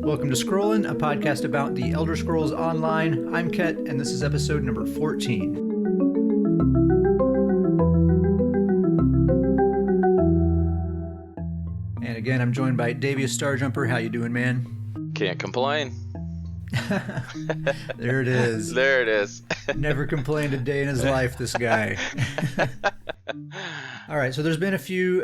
Welcome to Scrollin', a podcast about the Elder Scrolls Online. I'm Ket, and this is episode number 14. And again, I'm joined by Davius Starjumper. How you doing, man? Can't complain. There it is. There it is. Never complained a day in his life, this guy. All right, so there's been a few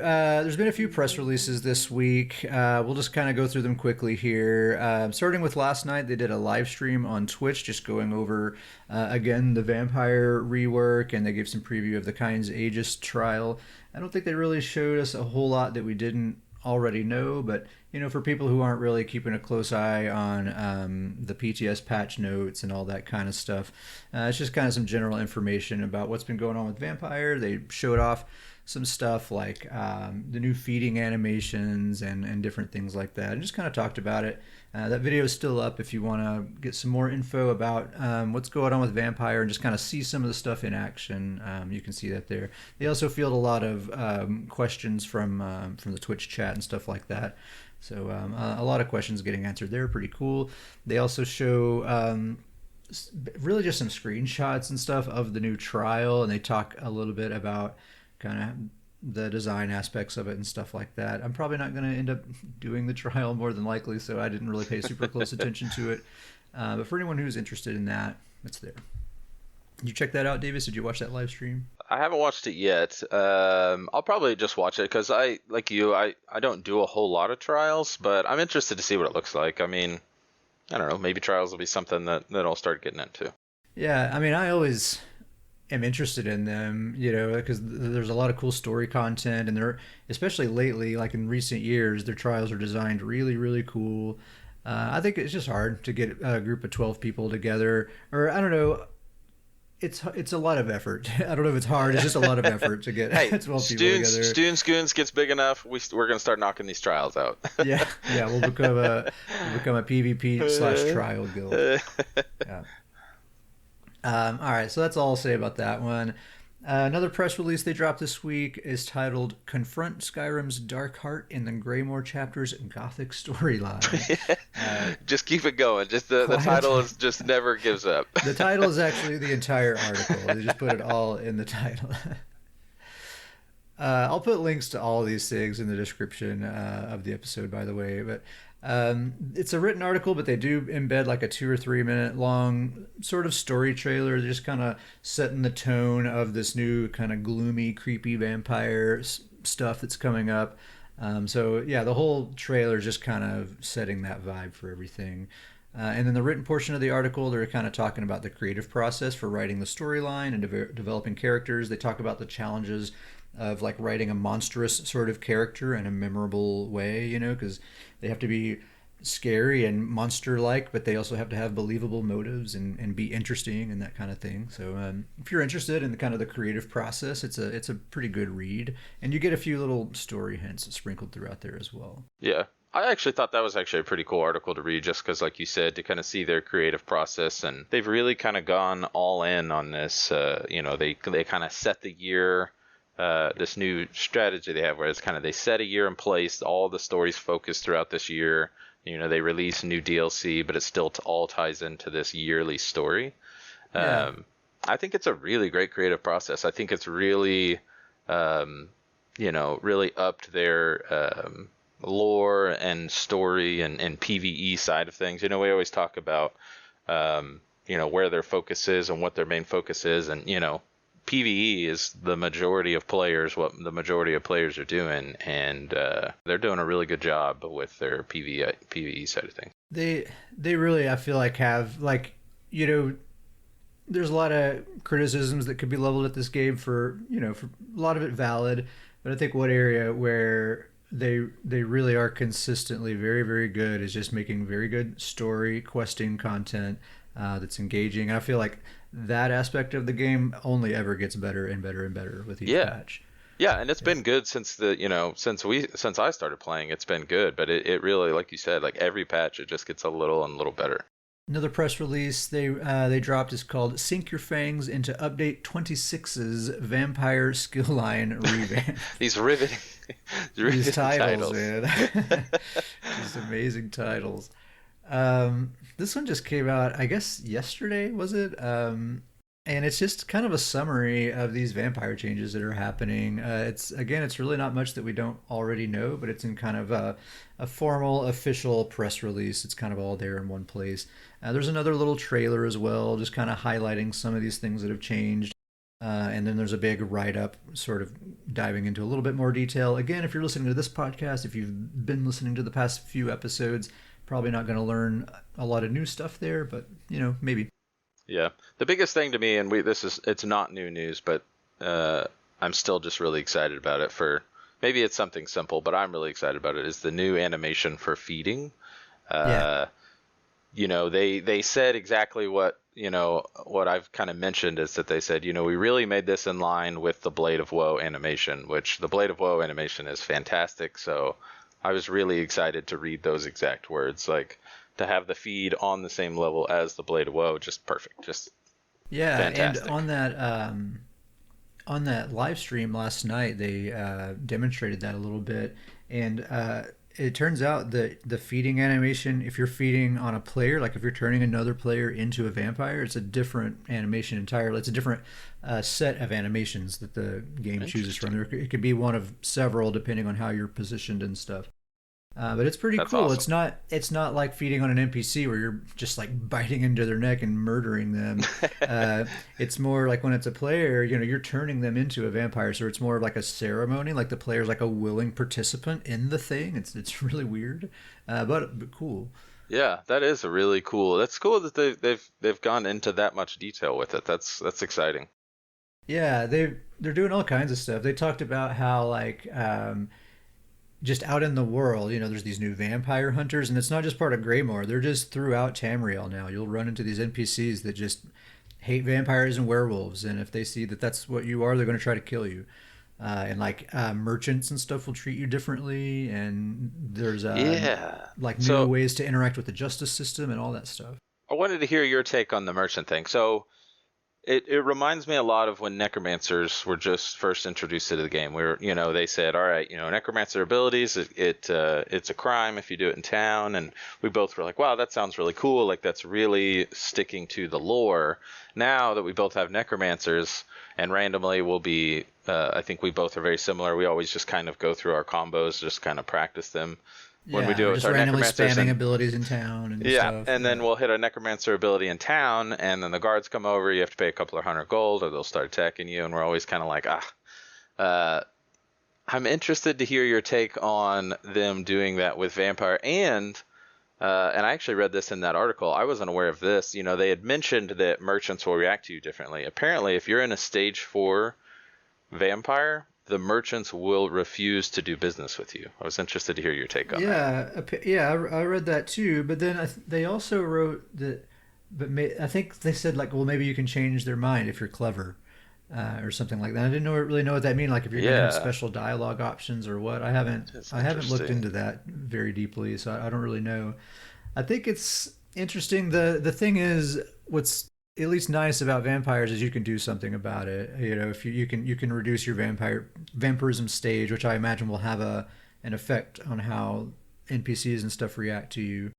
press releases this week. We'll just kind of go through them quickly here. Starting with last night, they did a live stream on Twitch, just going over again the vampire rework, and they gave some preview of the Kyne's Aegis trial. I don't think they really showed us a whole lot that we didn't already know, but you know, for people who aren't really keeping a close eye on the PTS patch notes and all that kind of stuff, it's just kind of some general information about what's been going on with Vampire. They showed off some stuff like the new feeding animations and different things like that, and just kind of talked about it. That video is still up if you want to get some more info about what's going on with Vampire and just kind of see some of the stuff in action. You can see that there. They also field a lot of questions from the Twitch chat and stuff like that. So a lot of questions getting answered there. Pretty cool. They also show really just some screenshots and stuff of the new trial, and they talk a little bit about kind of the design aspects of it and stuff like that. I'm probably not going to end up doing the trial more than likely, so I didn't really pay super close attention to it. But for anyone who's interested in that, it's there. Did you check that out, Davis? Did you watch that live stream? I haven't watched it yet. I'll probably just watch it because I don't do a whole lot of trials, but I'm interested to see what it looks like. I mean, I don't know, maybe trials will be something that I'll start getting into. Yeah, I mean, I always am interested in them, you know, because there's a lot of cool story content, and they're, especially lately, like in recent years, their trials are designed really, really cool. I think it's just hard to get a group of 12 people together, or I don't know. It's a lot of effort. I don't know if it's hard. It's just a lot of effort to get 12 people together. Stuhn gets big enough, we're going to start knocking these trials out. yeah, we'll become a PvP/trial guild. Yeah. All right, so that's all I'll say about that one. Another press release they dropped this week is titled "Confront Skyrim's Dark Heart in the Greymoor Chapter's Gothic Storyline." Just keep it going. Just the title is just never gives up. The title is actually the entire article. They just put it all in the title. I'll put links to all these things in the description of the episode, by the way. But it's a written article, but they do embed like a 2 or 3 minute long sort of story trailer. They're just kind of setting the tone of this new kind of gloomy, creepy vampire stuff that's coming up. So yeah, the whole trailer is just kind of setting that vibe for everything. And then the written portion of the article, they're kind of talking about the creative process for writing the storyline and developing characters. They talk about the challenges of like writing a monstrous sort of character in a memorable way, you know, because they have to be scary and monster-like, but they also have to have believable motives and be interesting and that kind of thing. So if you're interested in the kind of the creative process, it's a pretty good read, and you get a few little story hints sprinkled throughout there as well. Yeah. I actually thought that was actually a pretty cool article to read, just because, like you said, to kind of see their creative process, and they've really kind of gone all in on this. You know, they kind of set the year, this new strategy they have, where it's kind of they set a year in place, all the stories focused throughout this year. You know, they release new DLC, but it still all ties into this yearly story. Yeah. I think it's a really great creative process. I think it's really, really upped their lore and story and PvE side of things. You know, we always talk about, where their focus is and what their main focus is. And, you know, PvE is the majority of players, what the majority of players are doing. And they're doing a really good job with their PvE side of things. They really, I feel like, have, like, you know, there's a lot of criticisms that could be leveled at this game for a lot of it valid. But I think one area where they really are consistently very, very good is just making very good story questing content that's engaging. And I feel like that aspect of the game only ever gets better and better and better with each patch. Yeah, and it's been good since since I started playing. It's been good, but it really, like you said, like every patch it just gets a little better. Another press release they dropped is called "Sink Your Fangs into Update 26's Vampire Skill Line Revamp." These riveting titles, man. Just amazing titles. This one just came out, I guess yesterday, was it? And it's just kind of a summary of these vampire changes that are happening. It's really not much that we don't already know, but it's in kind of a formal, official press release. It's kind of all there in one place. There's another little trailer as well, just kind of highlighting some of these things that have changed. And then there's a big write up, sort of diving into a little bit more detail. Again, if you're listening to this podcast, if you've been listening to the past few episodes, probably not going to learn a lot of new stuff there, but maybe. Yeah, the biggest thing to me, and it's not new news, but I'm still just really excited about it. For maybe it's something simple, but I'm really excited about it. Is the new animation for feeding? Yeah. Uh, they said exactly what I've kind of mentioned is that they said, we really made this in line with the Blade of Woe animation, which the Blade of Woe animation is fantastic. So I was really excited to read those exact words, like to have the feed on the same level as the Blade of Woe, just perfect, just Yeah, and fantastic. on that live stream last night, they demonstrated that a little bit, and it turns out that the feeding animation, if you're feeding on a player, like if you're turning another player into a vampire, it's a different animation entirely. It's a different set of animations that the game chooses from. Interesting. It could be one of several depending on how you're positioned and stuff. But it's pretty That's cool. awesome. It's not like feeding on an NPC where you're just like biting into their neck and murdering them. Uh, it's more like when it's a player, you're turning them into a vampire. So it's more of like a ceremony. Like the player's like a willing participant in the thing. It's really weird, but cool. Yeah, that is a really cool. That's cool that they've gone into that much detail with it. That's exciting. Yeah, they're doing all kinds of stuff. They talked about how like just out in the world, there's these new vampire hunters, and it's not just part of Greymore. They're just throughout Tamriel now. You'll run into these NPCs that just hate vampires and werewolves, and if they see that that's what you are, they're going to try to kill you. And like merchants and stuff will treat you differently, and there's Yeah. like new So ways to interact with the justice system and all that stuff. I wanted to hear your take on the merchant thing. So it reminds me a lot of when necromancers were just first introduced to the game. Where they said, all right, necromancer abilities, it's a crime if you do it in town, and we both were like, wow, that sounds really cool. Like that's really sticking to the lore. Now that we both have necromancers, and randomly we'll be, I think we both are very similar. We always just kind of go through our combos, just kind of practice them when we Yeah, do or it with just our randomly necromancers, spamming and abilities in town and yeah, stuff. and Yeah. then we'll hit a necromancer ability in town, and then the guards come over. You have to pay a couple of hundred gold, or they'll start attacking you. And we're always kind of like, uh, I'm interested to hear your take on them doing that with vampire. And I actually read this in that article. I wasn't aware of this. They had mentioned that merchants will react to you differently. Apparently, if you're in a stage 4 vampire, the merchants will refuse to do business with you. I was interested to hear your take on that. Yeah, yeah, I read that too. But then they also wrote that, but I think they said like, well, maybe you can change their mind if you're clever, or something like that. I didn't really know what that mean. Like if you're going to have Yeah, special dialogue options or what. that's I haven't looked interesting. into that very deeply, so I don't really know. I think it's interesting. The thing is, what's at least nice about vampires is you can do something about it. If you can reduce your vampirism stage, which I imagine will have an effect on how NPCs and stuff react to you.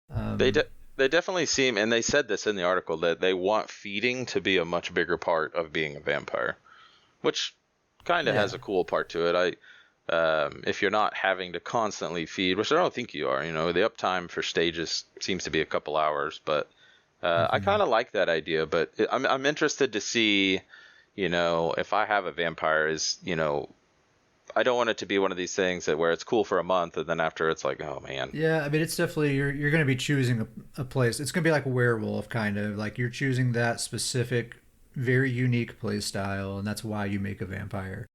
They Um, de- they definitely seem, and they said this in the article, that they want feeding to be a much bigger part of being a vampire, which kind of has yeah. a cool part to it. If you're not having to constantly feed, which I don't think you are, the uptime for stages seems to be a couple hours, but I Hmm. kind of like that idea. But I'm interested to see, if I have a vampire, I don't want it to be one of these things that where it's cool for a month and then after it's like, oh man. Yeah, I mean, it's definitely you're going to be choosing a place. It's going to be like a werewolf, kind of like you're choosing that specific, very unique play style, and that's why you make a vampire.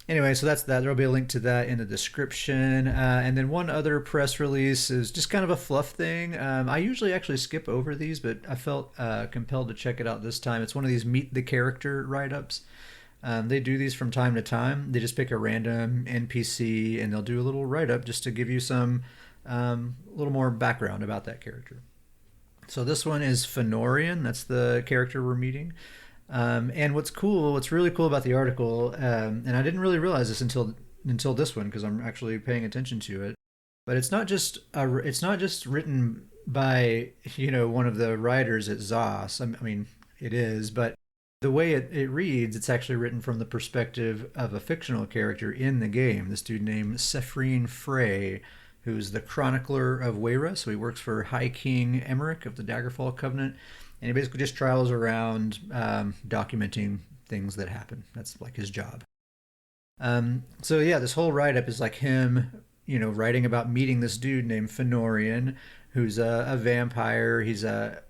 Anyway, so that's that. There'll be a link to that in the description. And then one other press release is just kind of a fluff thing. I usually actually skip over these, but I felt compelled to check it out this time. It's one of these meet the character write ups. They do these from time to time. They just pick a random NPC and they'll do a little write up just to give you some little more background about that character. So this one is Fenorian. That's the character we're meeting. And what's really cool about the article, and I didn't really realize this until this one because I'm actually paying attention to it. But it's not just written by one of the writers at Zos. I mean, it is, but the way it reads, it's actually written from the perspective of a fictional character in the game. This dude named Sephrine Frey, who's the chronicler of Wayra. So he works for High King Emmerich of the Daggerfall Covenant, and he basically just travels around documenting things that happen. That's like his job. So yeah, this whole write up is like him, writing about meeting this dude named Fenorian, who's a vampire. He's a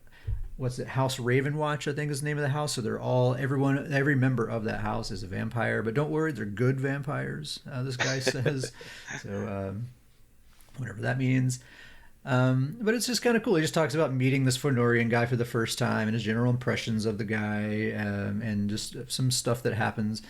what's it, House Ravenwatch, I think is the name of the house. So every member of that house is a vampire. But don't worry, they're good vampires. This guy says, so whatever that means. But it's just kind of cool. He just talks about meeting this Fenorian guy for the first time and his general impressions of the guy, and just some stuff that happens.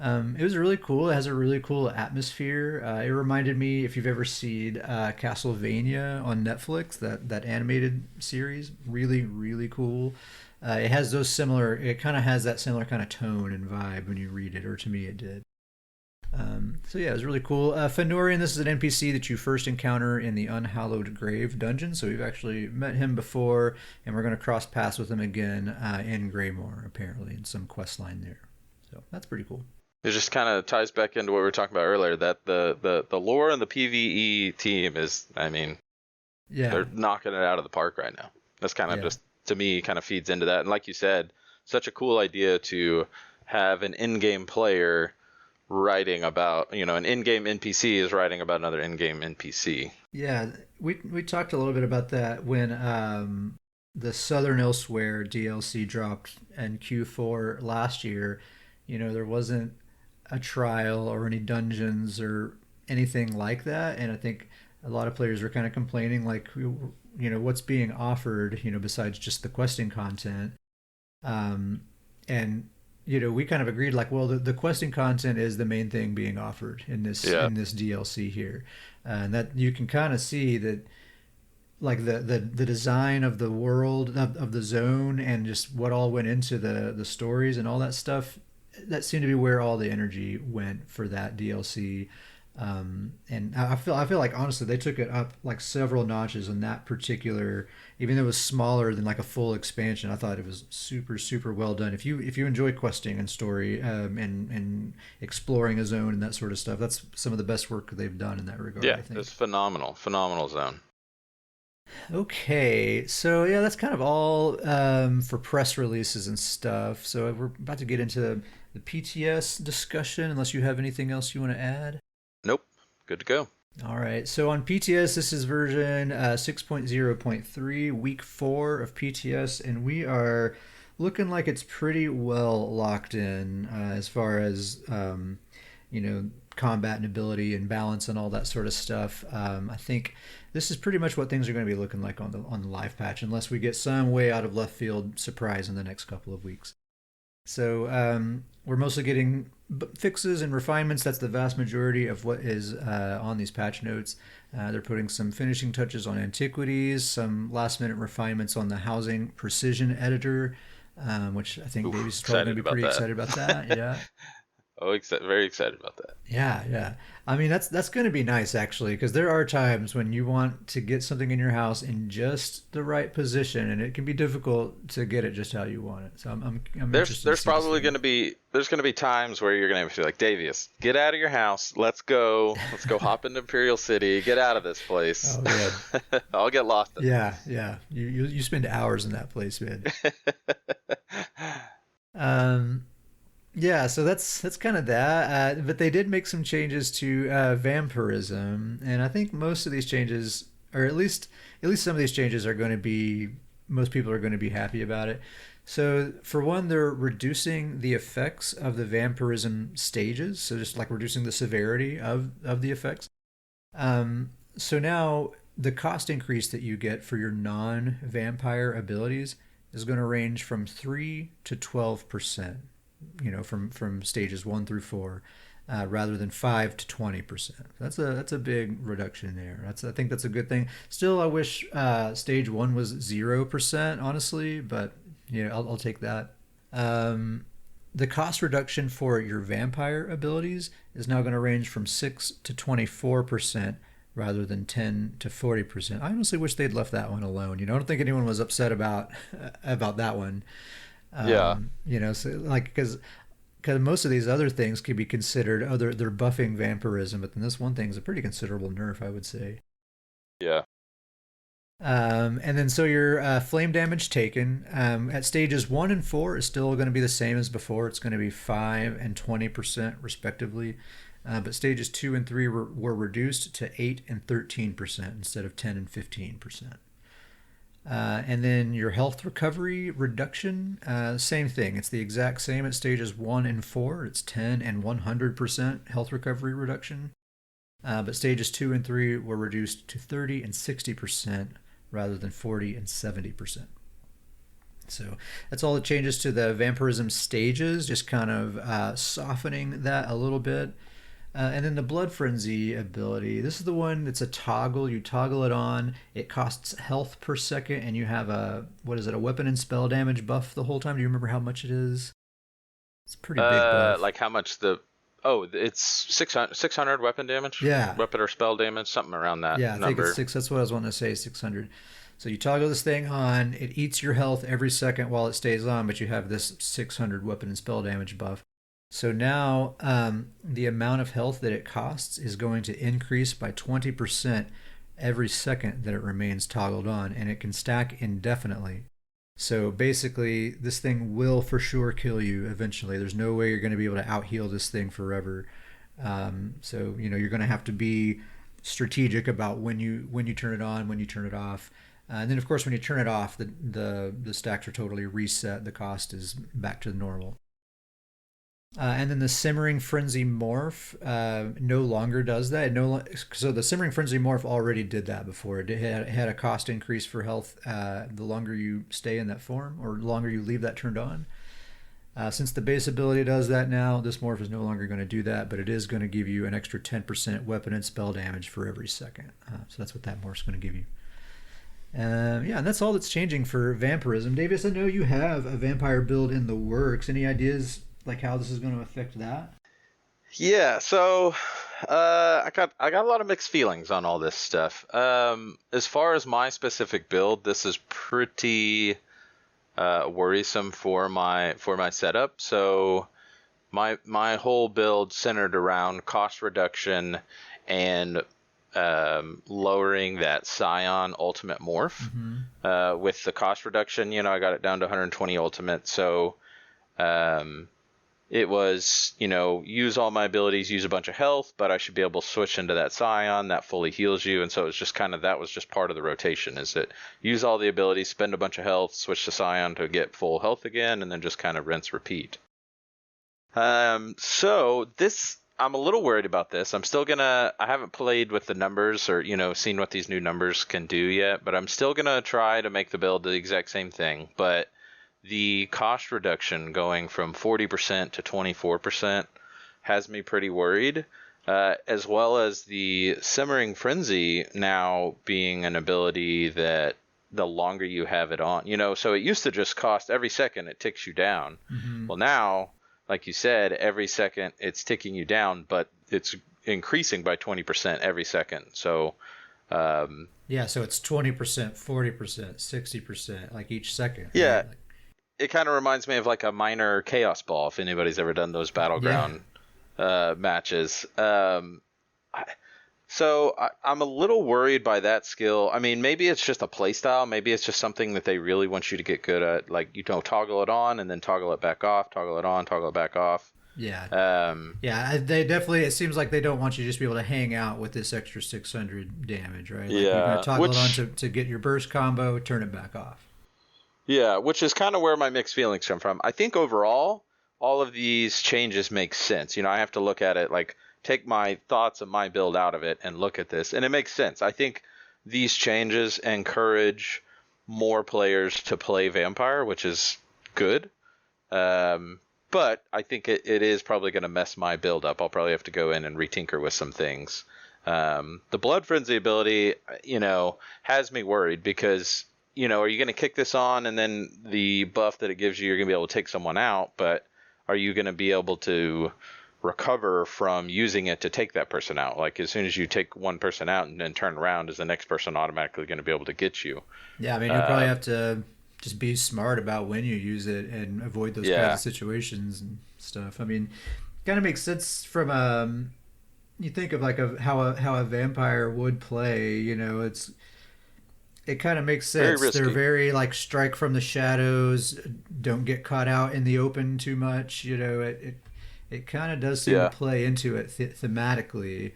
It was really cool. It has a really cool atmosphere. It reminded me, if you've ever seen Castlevania on Netflix, that animated series, really really cool. It has those similar. It kind of has that similar kind of tone and vibe when you read it, or to me it did. So yeah, it was really cool. Fenorian, this is an NPC that you first encounter in the Unhallowed Grave dungeon. So we've actually met him before, and we're going to cross paths with him again in Greymoor, apparently, in some quest line there. So that's pretty cool. It just kind of ties back into what we were talking about earlier, that the lore and the PvE team is, I mean, yeah, they're knocking it out of the park right now. That's kind of just, to me, kind of feeds into that. And like you said, such a cool idea to have an in-game player writing about, an in-game NPC is writing about another in-game NPC. Yeah, we talked a little bit about that when the Southern Elsewhere DLC dropped in Q4 last year. There wasn't a trial or any dungeons or anything like that, and I think a lot of players were kind of complaining, like, what's being offered, besides just the questing content. And we kind of agreed, like, well, the questing content is the main thing being offered in this DLC here, and that you can kind of see that, like, the design of the world of the zone and just what all went into the stories and all that stuff, that seemed to be where all the energy went for that DLC. And I feel like, honestly, they took it up like several notches in that particular, even though it was smaller than like a full expansion. I thought it was super super well done. If you enjoy questing and story, and exploring a zone and that sort of stuff, that's some of the best work they've done in that regard. Yeah, I think it's phenomenal zone. Okay, so yeah, that's kind of all for press releases and stuff. So we're about to get into the PTS discussion, unless you have anything else you want to add. Nope, good to go. All right, so on PTS, this is version 6.0.3, week 4 of PTS, and we are looking like it's pretty well locked in as far as combat and ability and balance and all that sort of stuff. I think this is pretty much what things are going to be looking like on the live patch, unless we get some way out of left field surprise in the next couple of weeks. So we're mostly getting fixes and refinements. That's the vast majority of what is on these patch notes. They're putting some finishing touches on antiquities, some last minute refinements on the housing precision editor, which I think Davies is probably going to be pretty excited about that. Yeah. Oh, very excited about that. Yeah. I mean, that's going to be nice, actually, because there are times when you want to get something in your house in just the right position, and it can be difficult to get it just how you want it. So I'm there's probably going to be times where you're going to be like, Davius, get out of your house. Let's go hop into Imperial City. Get out of this place. Oh, yeah. I'll get lost. Yeah. You spend hours in that place, man. Yeah, so that's kind of that. But they did make some changes to vampirism, and I think most of these changes, or at least some of these changes, are going to be, most people are going to be happy about it. So for one, they're reducing the effects of the vampirism stages, so just like reducing the severity of the effects. So now the cost increase that you get for your non-vampire abilities is going to range from 3 to 12%. From stages 1 through 4, rather than 5 to 20%. That's a big reduction there. I think that's a good thing. Still, I wish stage 1 was 0%, honestly, but I'll take that. The cost reduction for your vampire abilities is now going to range from 6 to 24%, rather than 10 to 40%. I honestly wish they'd left that one alone. I don't think anyone was upset about that one. Yeah. So like because most of these other things could be considered they're buffing vampirism, but then this one thing's a pretty considerable nerf, I would say. Yeah. And then so your flame damage taken at stages 1 and 4 is still going to be the same as before. It's going to be 5 and 20% respectively. But stages 2 and 3 were reduced to 8 and 13% instead of 10 and 15%. And then your health recovery reduction, same thing. It's the exact same at stages 1 and 4. It's 10 and 100% health recovery reduction. But stages 2 and 3 were reduced to 30 and 60% rather than 40 and 70%. So that's all the changes to the vampirism stages, just kind of softening that a little bit. And then the Blood Frenzy ability. This is the one that's a toggle. You toggle it on. It costs health per second, and you have a weapon and spell damage buff the whole time. Do you remember how much it is? It's a pretty big buff. Like how much it's 600 weapon damage? Yeah. Weapon or spell damage, something around that Yeah, I think number. it's 6. That's what I was wanting to say, 600. So you toggle this thing on. It eats your health every second while it stays on, but you have this 600 weapon and spell damage buff. So now the amount of health that it costs is going to increase by 20% every second that it remains toggled on, and it can stack indefinitely. So basically, this thing will for sure kill you eventually. There's no way you're going to be able to out-heal this thing forever. So you're going to have to be strategic about when you turn it on, when you turn it off. And then, of course, when you turn it off, the stacks are totally reset. The cost is back to normal. And then the Simmering Frenzy Morph no longer does that. So the Simmering Frenzy Morph already did that before. It had a cost increase for health the longer you stay in that form or the longer you leave that turned on. Since the base ability does that now, this morph is no longer going to do that, but it is going to give you an extra 10% weapon and spell damage for every second. So that's what that morph's going to give you. And that's all that's changing for vampirism. Davis, I know you have a vampire build in the works. Any ideas like how this is going to affect that? Yeah, so I got a lot of mixed feelings on all this stuff. As far as my specific build, this is pretty worrisome for my setup. So my whole build centered around cost reduction and lowering that Scion ultimate morph. Mm-hmm. With the cost reduction, I got it down to 120 ultimate. So it was, use all my abilities, use a bunch of health, but I should be able to switch into that Scion that fully heals you. And so it's just that was just part of the rotation, is that use all the abilities, spend a bunch of health, switch to Scion to get full health again, and then just kind of rinse, repeat. So this, I'm a little worried about this. I haven't played with the numbers or, seen what these new numbers can do yet, but I'm still going to try to make the build the exact same thing. But the cost reduction going from 40% to 24% has me pretty worried, as well as the Simmering Frenzy now being an ability that the longer you have it on, so it used to just cost every second it ticks you down. Mm-hmm. Well, now, like you said, every second it's ticking you down, but it's increasing by 20% every second. So yeah, so it's 20%, 40%, 60%, like each second. Yeah. Right? It kind of reminds me of like a minor Chaos Ball, if anybody's ever done those Battleground matches. So I'm a little worried by that skill. I mean, maybe it's just a play style. Maybe it's just something that they really want you to get good at. Like, toggle it on and then toggle it back off, toggle it on, toggle it back off. Yeah. They definitely, it seems like they don't want you to just be able to hang out with this extra 600 damage, right? Like Yeah. You're going to toggle it on to get your burst combo, turn it back off. Yeah, which is kind of where my mixed feelings come from. I think overall, all of these changes make sense. I have to look at it, like, take my thoughts of my build out of it and look at this, and it makes sense. I think these changes encourage more players to play Vampire, which is good. But I think it is probably going to mess my build up. I'll probably have to go in and retinker with some things. The Blood Frenzy ability, has me worried because, are you going to kick this on and then the buff that it gives you, you're going to be able to take someone out, but are you going to be able to recover from using it to take that person out. Like as soon as you take one person out and then turn around, is the next person automatically going to be able to get you? Yeah, I mean, you'll probably have to just be smart about when you use it and avoid those kinds of Yeah, situations and stuff. I mean, kind of makes sense from you think of like how a vampire would play. You know, it kind of makes very sense. They're risky. very like strike from the shadows, don't get caught out in the open too much. You know, it kind of does seem to Yeah, play into it thematically.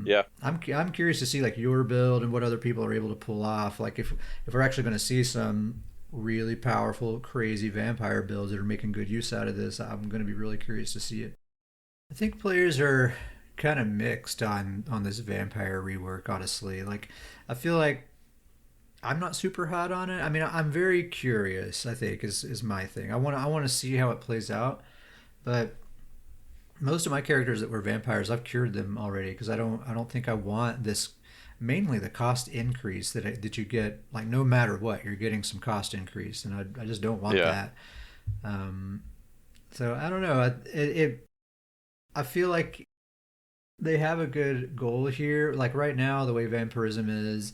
yeah, I'm curious to see like your build and what other people are able to pull off. Like if we're actually going to see some really powerful, crazy vampire builds that are making good use out of this, I'm going to be really curious to see it. I think players are kind of mixed on this vampire rework. Honestly, like I feel like I'm not super hot on it. I mean, I'm very curious. I think is my thing. I want to see how it plays out, but most of my characters that were vampires, I've cured them already because I don't think I want this. Mainly the cost increase that you get, like no matter what, you're getting some cost increase, and I just don't want yeah, that. Um, so I don't know. I feel like they have a good goal here. Like right now, the way vampirism is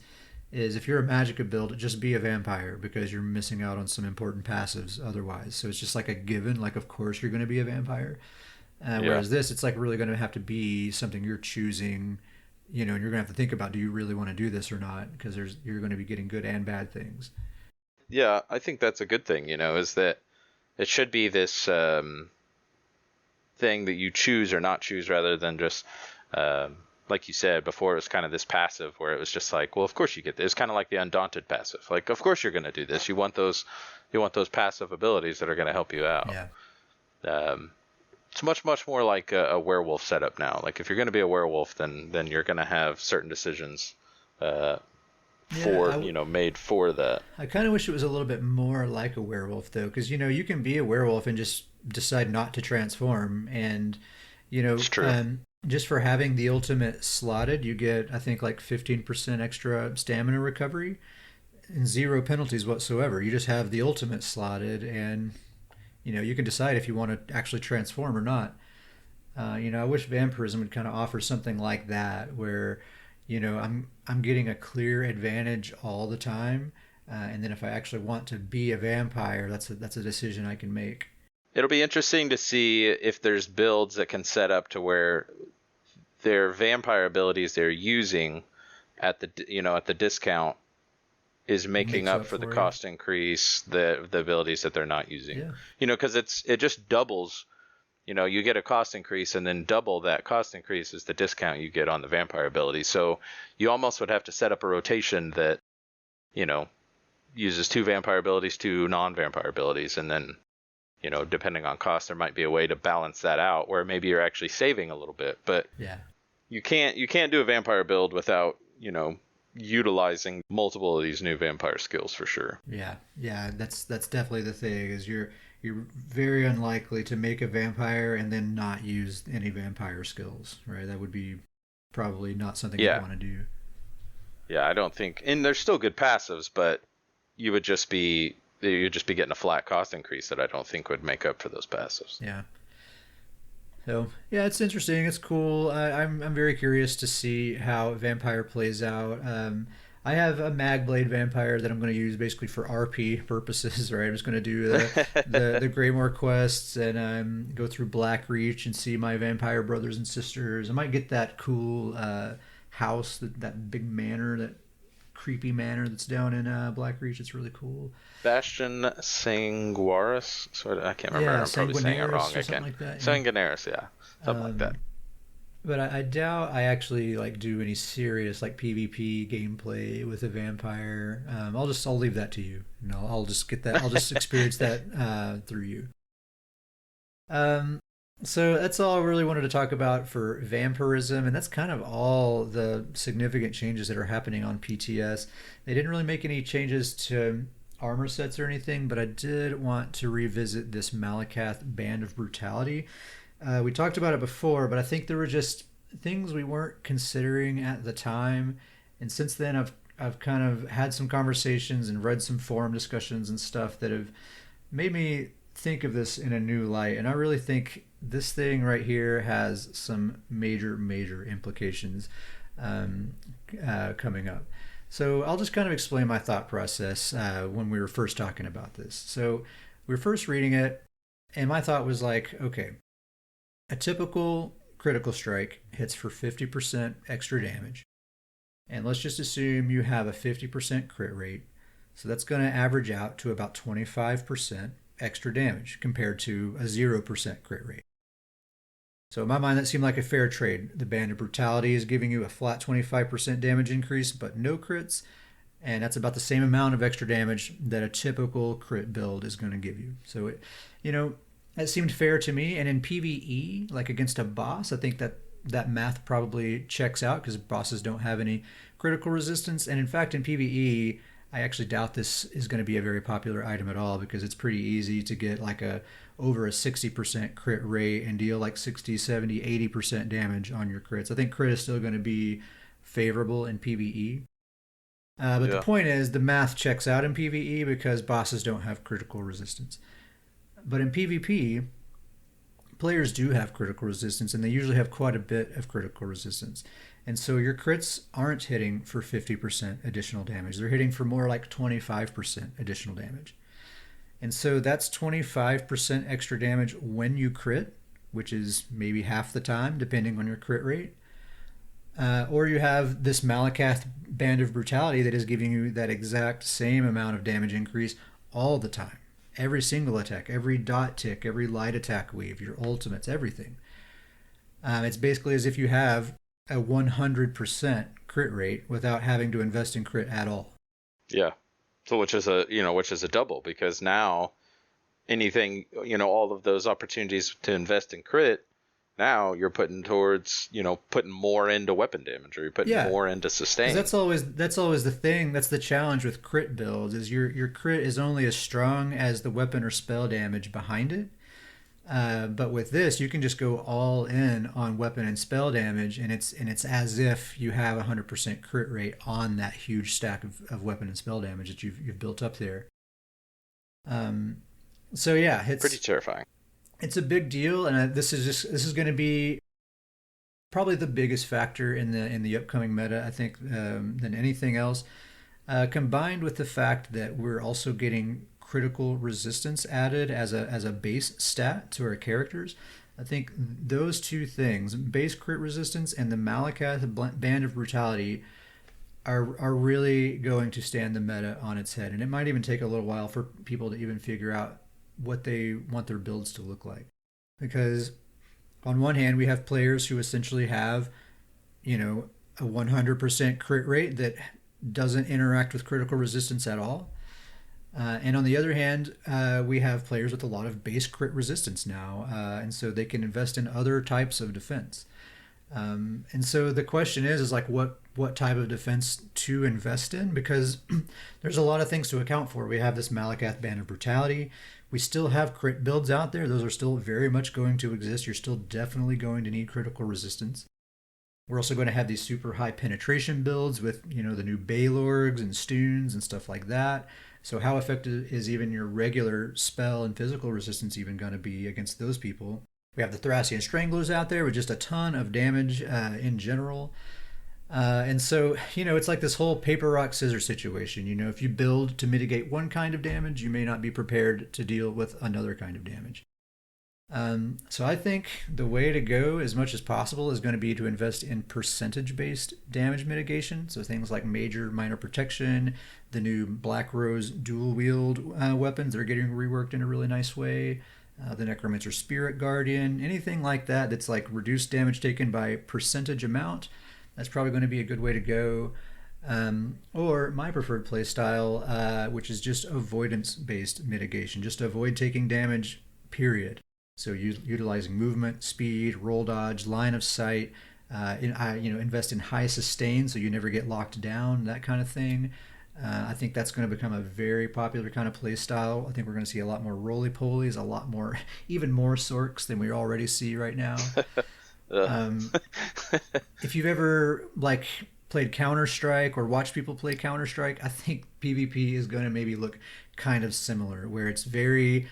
if you're a Magica build, just be a vampire because you're missing out on some important passives otherwise. So it's just like a given. Like of course you're going to be a vampire. yeah. Whereas this, it's like really going to have to be something you're choosing, you know, and you're going to have to think about, do you really want to do this or not? Because you're going to be getting good and bad things. Yeah, I think that's a good thing, is that it should be this thing that you choose or not choose rather than just, like you said before, it was kind of this passive where it was just like, well, of course you get this. It's kind of like the Undaunted passive. Like, of course you're going to do this. You want those passive abilities that are going to help you out. Yeah. Um, it's much, much more like a werewolf setup now. Like, if you're going to be a werewolf, then you're going to have certain decisions uh, Yeah. made for that. I kind of wish it was a little bit more like a werewolf though, because you know you can be a werewolf and just decide not to transform, and you know, It's true. just for having the ultimate slotted, you get I think like 15% extra stamina recovery and zero penalties whatsoever. You just have the ultimate slotted, and you know you can decide if you want to actually transform or not. You know, I wish vampirism would kind of offer something like that, where you know I'm getting a clear advantage all the time, and then if I actually want to be a vampire, that's a decision I can make. It'll be interesting to see if there's builds that can set up to where their vampire abilities they're using at the discount is making Makes up up for the for it. cost increase, the abilities that they're not using. Yeah, Because it just doubles. You get a cost increase and then double that cost increase is the discount you get on the vampire ability. So you almost would have to set up a rotation that you know uses two vampire abilities, two non-vampire abilities, and then depending on cost, there might be a way to balance that out where maybe you're actually saving a little bit. But yeah, you can't do a vampire build without utilizing multiple of these new vampire skills for sure. yeah. That's definitely the thing. Is you're very unlikely to make a vampire and then not use any vampire skills, right? That would be probably not something you'd Yeah, want to do. yeah. I don't think, and there's still good passives, but you would just be you'd just be getting a flat cost increase that I don't think would make up for those passives. Yeah. So yeah, it's interesting. It's cool. I'm very curious to see how Vampire plays out. I have a Magblade Vampire that I'm going to use basically for RP purposes. Right, I'm just going to do the Greymore quests and go through Black Reach and see my vampire brothers and sisters. I might get that cool house, that big manor, that creepy manor that's down in Black Reach. It's really cool. Bastion Sanguaris, sort of. I can't remember. Yeah, I'm probably saying it wrong Sanguinaris or something again. like that. Yeah. Sanguinaris, yeah, something like that. Um, But I doubt I actually like do any serious like PvP gameplay with a vampire. I'll leave that to you. No, I'll just get that. I'll just experience that through you. Um, so that's all I really wanted to talk about for vampirism, and that's kind of all the significant changes that are happening on PTS. They didn't really make any changes to armor sets or anything, but I did want to revisit this Malacath Band of Brutality. We talked about it before, but I think there were just things we weren't considering at the time. And since then, I've kind of had some conversations and read some forum discussions and stuff that have made me think of this in a new light. And I really think this thing right here has some major implications coming up. So I'll just kind of explain my thought process when we were first talking about this. So we were first reading it, and my thought was like, okay, a typical critical strike hits for 50% extra damage. And let's just assume you have a 50% crit rate. So that's going to average out to about 25% extra damage compared to a 0% crit rate. So in my mind, that seemed like a fair trade. The Band of Brutality is giving you a flat 25% damage increase, but no crits. And that's about the same amount of extra damage that a typical crit build is going to give you. So, that seemed fair to me. And in PvE, like against a boss, I think that math probably checks out because bosses don't have any critical resistance. And in fact, in PvE, I actually doubt this is going to be a very popular item at all because it's pretty easy to get like over a 60% crit rate and deal like 60, 70, 80% damage on your crits. I think crit is still going to be favorable in PvE. But the point is, the math checks out in PvE because bosses don't have critical resistance. But in PvP, players do have critical resistance, and they usually have quite a bit of critical resistance. And so your crits aren't hitting for 50% additional damage. They're hitting for more like 25% additional damage. And so that's 25% extra damage when you crit, which is maybe half the time, depending on your crit rate. Or you have this Malacath Band of Brutality that is giving you that exact same amount of damage increase all the time. Every single attack, every dot tick, every light attack wave, your ultimates, everything. It's basically as if you have a 100% crit rate without having to invest in crit at all. Yeah. So which is a double, because now anything, all of those opportunities to invest in crit, now you're putting towards, putting more into weapon damage, or you're putting more into sustain. That's always the thing. That's the challenge with crit builds is your crit is only as strong as the weapon or spell damage behind it. But with this, you can just go all in on weapon and spell damage, and it's as if you have a 100% crit rate on that huge stack of weapon and spell damage that you've built up there. So yeah, it's pretty terrifying. It's a big deal, and this is going to be probably the biggest factor in the upcoming meta, I think, than anything else. Combined with the fact that we're also getting critical resistance added as a base stat to our characters, I think those two things, base crit resistance and the Malacath Band of Brutality, are really going to stand the meta on its head. And it might even take a little while for people to even figure out what they want their builds to look like. Because on one hand, we have players who essentially have, a 100% crit rate that doesn't interact with critical resistance at all. And on the other hand, we have players with a lot of base crit resistance now, and so they can invest in other types of defense. And so the question is like what type of defense to invest in, because there's a lot of things to account for. We have this Malacath Band of Brutality. We still have crit builds out there. Those are still very much going to exist. You're still definitely going to need critical resistance. We're also going to have these super high penetration builds with, the new Baylorgs and Stuhns and stuff like that. So how effective is even your regular spell and physical resistance even going to be against those people? We have the Thracian Stranglers out there with just a ton of damage in general. And so, it's like this whole paper, rock, scissors situation. If you build to mitigate one kind of damage, you may not be prepared to deal with another kind of damage. So I think the way to go as much as possible is going to be to invest in percentage-based damage mitigation. So things like major, minor protection, the new Black Rose dual-wield weapons that are getting reworked in a really nice way, the Necromancer Spirit Guardian, anything like that that's like reduced damage taken by percentage amount. That's probably going to be a good way to go. Or my preferred playstyle, which is just avoidance-based mitigation. Just avoid taking damage, period. So utilizing movement, speed, roll dodge, line of sight, invest in high sustain so you never get locked down, that kind of thing. I think that's going to become a very popular kind of play style. I think we're going to see a lot more roly-polies, a lot more, even more Sorks than we already see right now. If you've ever played Counter-Strike or watched people play Counter-Strike, I think PvP is going to maybe look kind of similar, where it's very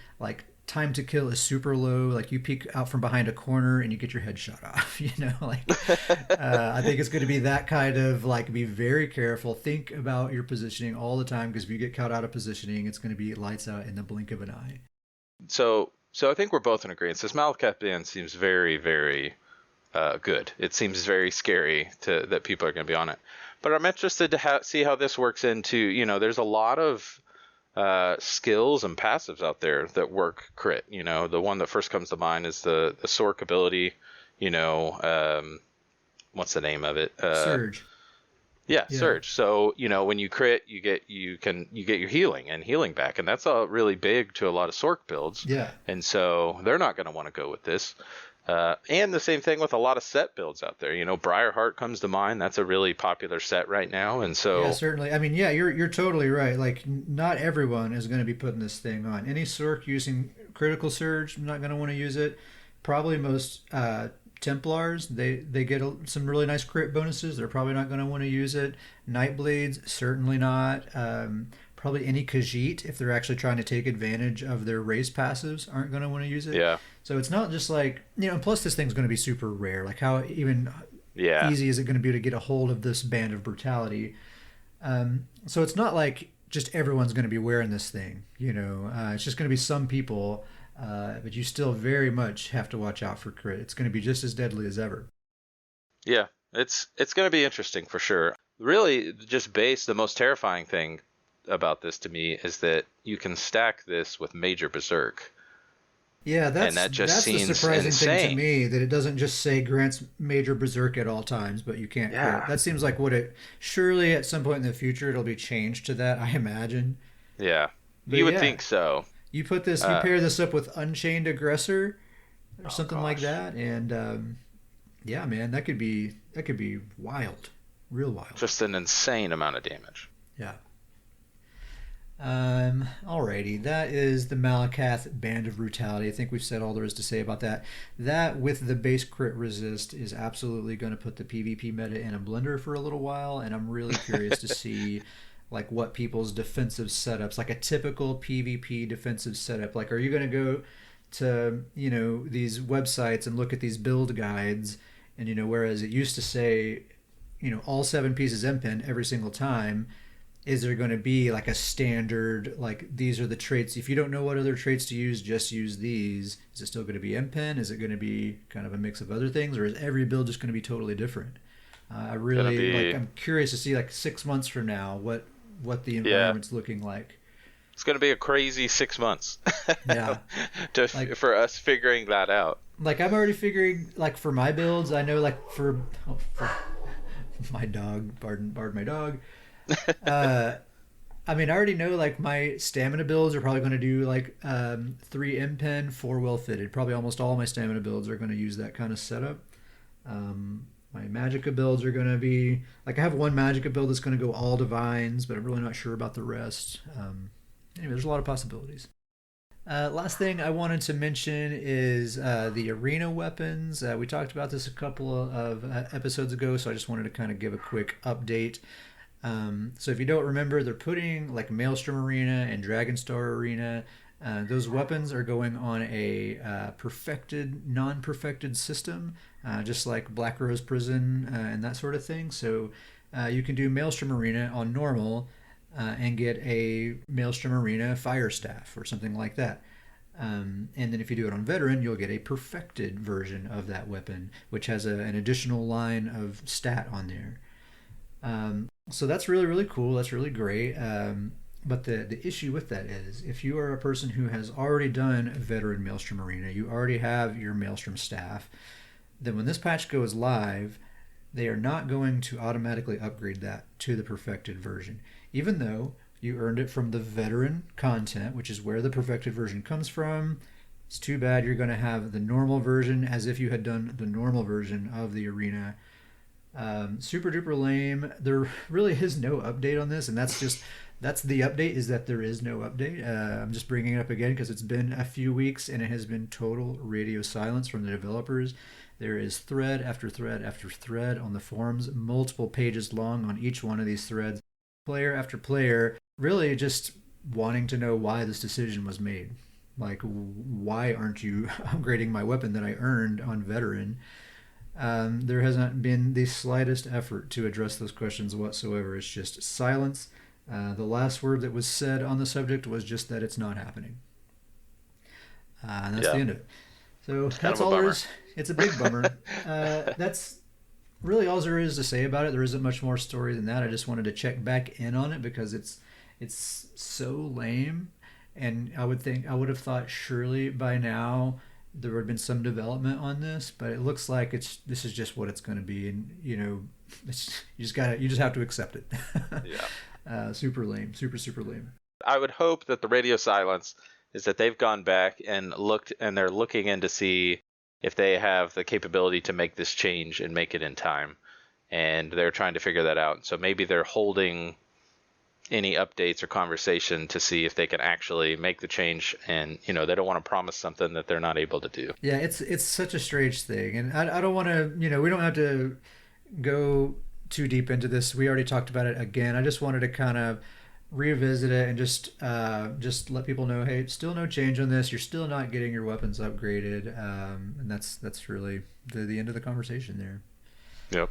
time to kill is super low. Like you peek out from behind a corner and you get your head shot off. I think it's going to be that kind of like be very careful. Think about your positioning all the time because if you get caught out of positioning, it's going to be lights out in the blink of an eye. So I think we're both in agreement. This Malacath band seems very, very good. It seems very scary that people are going to be on it. But I'm interested to see how this works into, there's a lot of skills and passives out there that work crit. The one that first comes to mind is the Sork ability. What's the name of it? Surge. Yeah, Surge. So when you crit, you get your healing back, and that's really big to a lot of Sork builds. Yeah. And so they're not going to want to go with this. And the same thing with a lot of set builds out there. Briarheart comes to mind. That's a really popular set right now. And so yeah, certainly. I mean, yeah, you're totally right. Like, not everyone is going to be putting this thing on. Any Sork using Critical Surge, not going to want to use it. Probably most Templars, they get some really nice crit bonuses. They're probably not going to want to use it. Nightblades, certainly not. Probably any Khajiit, if they're actually trying to take advantage of their race passives, aren't going to want to use it. Yeah. So it's not just like, and plus this thing's going to be super rare. Like how even easy is it going to be to get a hold of this Band of Brutality? So it's not like just everyone's going to be wearing this thing, it's just going to be some people, but you still very much have to watch out for crit. It's going to be just as deadly as ever. Yeah, it's going to be interesting for sure. Really, just the most terrifying thing about this to me is that you can stack this with Major Berserk. Yeah, that's the surprising insane thing to me, that it doesn't just say grants Major Berserk at all times, but you can't crit. That seems like surely at some point in the future it'll be changed to that, I imagine. Yeah, you would think so. You pair this up with Unchained Aggressor or something like that, and yeah, man, that could be wild, real wild. Just an insane amount of damage. Yeah. Alrighty, that is the Malacath Band of Brutality. I think we've said all there is to say about that. That, with the base crit resist, is absolutely going to put the PvP meta in a blender for a little while, and I'm really curious to see like what people's defensive setups, like a typical PvP defensive setup. Like, are you going to go to these websites and look at these build guides, and whereas it used to say all 7 pieces MPen every single time. Is there going to be like a standard, like these are the traits? If you don't know what other traits to use, just use these. Is it still going to be MPen? Is it going to be kind of a mix of other things? Or is every build just going to be totally different? I'm curious to see like 6 months from now what the environment's looking like. It's going to be a crazy 6 months. Yeah. For us figuring that out. Like I'm already figuring, like for my builds, I know like for my dog, pardon my dog. I mean, I already know like my stamina builds are probably going to do like 3 MPen, 4 well fitted. Probably almost all my stamina builds are going to use that kind of setup. My Magica builds are going to be like, I have one Magica build that's going to go all divines, but I'm really not sure about the rest. Anyway, there's a lot of possibilities. Last thing I wanted to mention is the arena weapons. We talked about this a couple of episodes ago, so I just wanted to kind of give a quick update. So if you don't remember, they're putting like Maelstrom Arena and Dragonstar Arena. Those weapons are going on a non-perfected system, just like Black Rose Prison and that sort of thing. So you can do Maelstrom Arena on normal and get a Maelstrom Arena Fire Staff or something like that. And then if you do it on Veteran, you'll get a perfected version of that weapon, which has an additional line of stat on there. So that's really, really cool. That's really great. But the issue with that is, if you are a person who has already done Veteran Maelstrom Arena, you already have your Maelstrom staff, then when this patch goes live, they are not going to automatically upgrade that to the perfected version. Even though you earned it from the Veteran content, which is where the perfected version comes from, it's too bad you're going to have the normal version as if you had done the normal version of the arena. Super duper lame. There really is no update on this, and that's the update, is that there is no update. I'm just bringing it up again because it's been a few weeks and it has been total radio silence from the developers. There is thread after thread after thread on the forums, multiple pages long on each one of these threads. Player after player really just wanting to know why this decision was made. Like, why aren't you upgrading my weapon that I earned on veteran? There hasn't been the slightest effort to address those questions whatsoever. It's just silence. The last word that was said on the subject was just that it's not happening. And that's the Yeah, end of it. So it's kind that's of a all there bummer. is. It's a big bummer. That's really all there is to say about it. There isn't much more story than that. I just wanted to check back in on it because it's so lame, and I would have thought surely by now there would have been some development on this, but it looks like this is just what it's going to be, and you just have to accept it. Yeah. Super lame, super lame. I would hope that the radio silence is that they've gone back and looked, and they're looking in to see if they have the capability to make this change and make it in time. And they're trying to figure that out. So maybe they're holding any updates or conversation to see if they can actually make the change, and they don't want to promise something that they're not able to do. Yeah, it's such a strange thing, and I don't want to, we don't have to go too deep into this. We already talked about it again. I just wanted to kind of revisit it and just let people know, hey, still no change on this. You're still not getting your weapons upgraded, and that's really the end of the conversation there. Yep.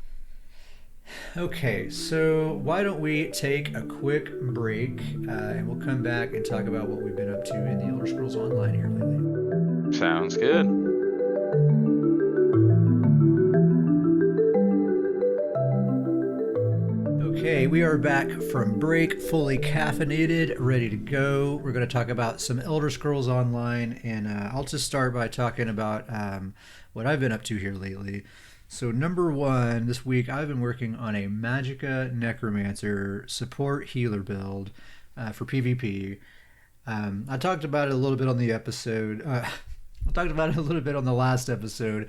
Okay, so why don't we take a quick break, and we'll come back and talk about what we've been up to in the Elder Scrolls Online here lately. Sounds good. Okay, we are back from break, fully caffeinated, ready to go. We're going to talk about some Elder Scrolls Online, and I'll just start by talking about what I've been up to here lately. So number one, this week I've been working on a Magica Necromancer support healer build for PvP. I talked about it a little bit on the episode. I talked about it a little bit on the last episode,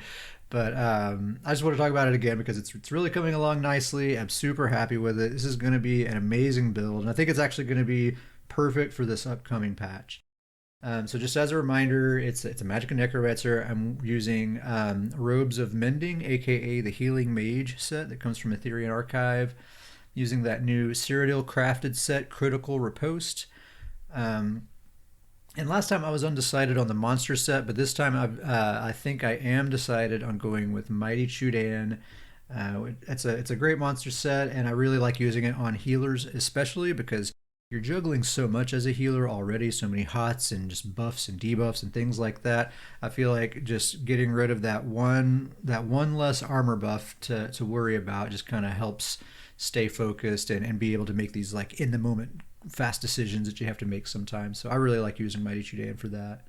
but I just want to talk about it again because it's really coming along nicely. I'm super happy with it. This is going to be an amazing build, and I think it's actually going to be perfect for this upcoming patch. So just as a reminder, it's a Magica Necromancer. I'm using Robes of Mending, aka the Healing Mage set that comes from Ethereum Archive, using that new Cyrodiil crafted set, Critical Riposte. And last time I was undecided on the monster set, but this time I think I am decided on going with Mighty Chudan. It's a great monster set, and I really like using it on healers, especially because you're juggling so much as a healer already, so many hots and just buffs and debuffs and things like that. I feel like just getting rid of that one less armor buff to worry about just kind of helps stay focused and be able to make these like in the moment fast decisions that you have to make sometimes. So I really like using Mighty Chudan for that.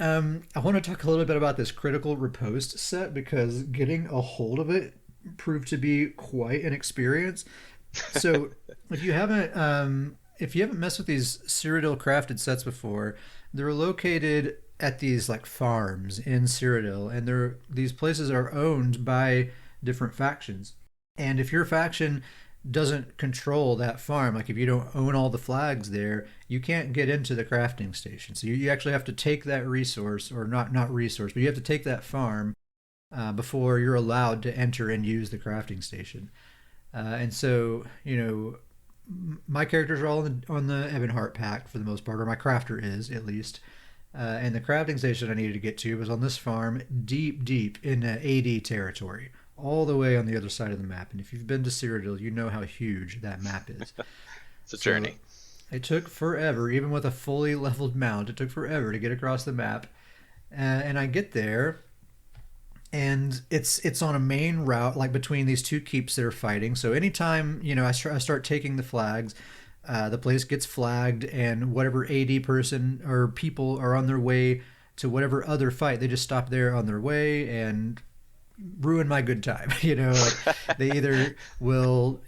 I want to talk a little bit about this Critical Riposte set because getting a hold of it proved to be quite an experience. So if you haven't messed with these Cyrodiil crafted sets before, they're located at these like farms in Cyrodiil, and these places are owned by different factions. And if your faction doesn't control that farm, like if you don't own all the flags there, you can't get into the crafting station. So you actually have to take that resource, or not resource, but you have to take that farm before you're allowed to enter and use the crafting station. And so, my characters are all on the Ebonheart Pact for the most part, or my crafter is at least. And the crafting station I needed to get to was on this farm, deep in AD territory, all the way on the other side of the map. And if you've been to Cyrodiil, you know how huge that map is. It's a journey. It took forever, even with a fully leveled mount. It took forever to get across the map. And I get there, and it's on a main route, like between these two keeps that are fighting. So anytime I start taking the flags, the place gets flagged, and whatever AD person or people are on their way to whatever other fight, they just stop there on their way and ruin my good time. Like they either will